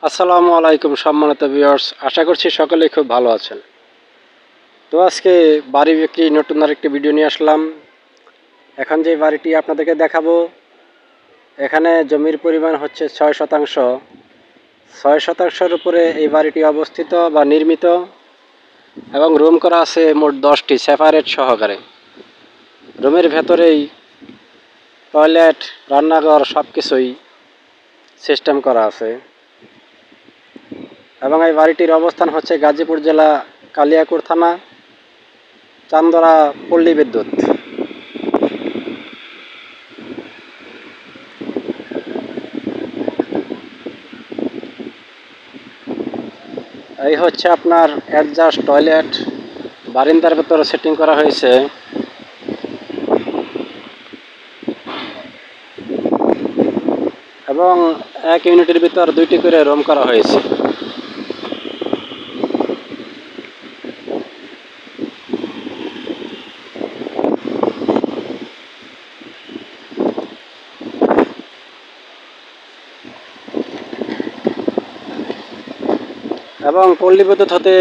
আসসালামু আলাইকুম সম্মানিত ভিউয়ার্স, আশা করছি সকলেই খুব ভালো আছেন। তো আজকে বাড়ি বিক্রি নতুন আরেকটি ভিডিও নিয়ে আসলাম। এখন যে বাড়িটি আপনাদেরকে দেখাবো, এখানে জমির পরিমাণ হচ্ছে 6 শতাংশ। 6 শতাংশের উপরে এই বাড়িটি অবস্থিত বা নির্মিত এবং রুম করা আছে মোট 10টি সেপারেট সহকারে। রুমের ভেতরেই টয়লেট, রান্নাঘর সব কিছুই সিস্টেম করা আছে এবং এই বাড়িটির অবস্থান হচ্ছে গাজীপুর জেলা কালিয়াকৈর থানা, চান্দরা পল্লী বিদ্যুৎ। এই হচ্ছে আপনার অ্যাডজাস্ট টয়লেট, বারিন্দার ভেতরে সেটিং করা হয়েছে এবং এক ইউনিটের ভিতর 2টি করে রুম করা হয়েছে। এবং পল্লী বিদ্যুৎ হতে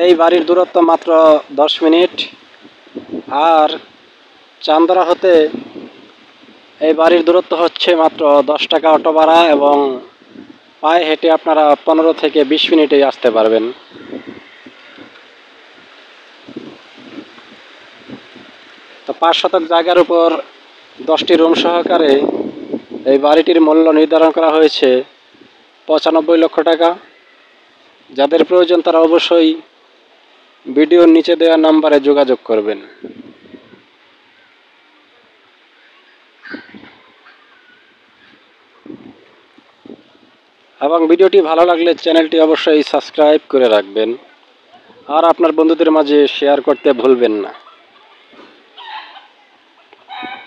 এই বাড়ির দূরত্ব মাত্র 10 মিনিট, আর চান্দরা হতে এই বাড়ির দূরত্ব হচ্ছে মাত্র 10 টাকা অটো ভাড়া এবং পায়ে হেঁটে আপনারা 15 থেকে 20 মিনিটেই আসতে পারবেন। তো 5 শতক জায়গার উপর 10টি রুম সহকারে এই বাড়িটির মূল্য নির্ধারণ করা হয়েছে 95 লক্ষ টাকা। যাদের প্রয়োজন তারা অবশ্যই ভিডিওর নিচে দেওয়া নাম্বারে যোগাযোগ করবেন। এবং ভিডিওটি ভালো লাগলে চ্যানেলটি অবশ্যই সাবস্ক্রাইব করে রাখবেন আর আপনার বন্ধুদের মাঝে শেয়ার করতে ভুলবেন না।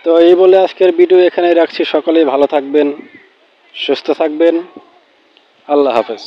তো এই বলে আজকের ভিডিও এখানেই রাখছি। সকলেই ভালো থাকবেন, সুস্থ থাকবেন। আল্লাহ হাফেজ।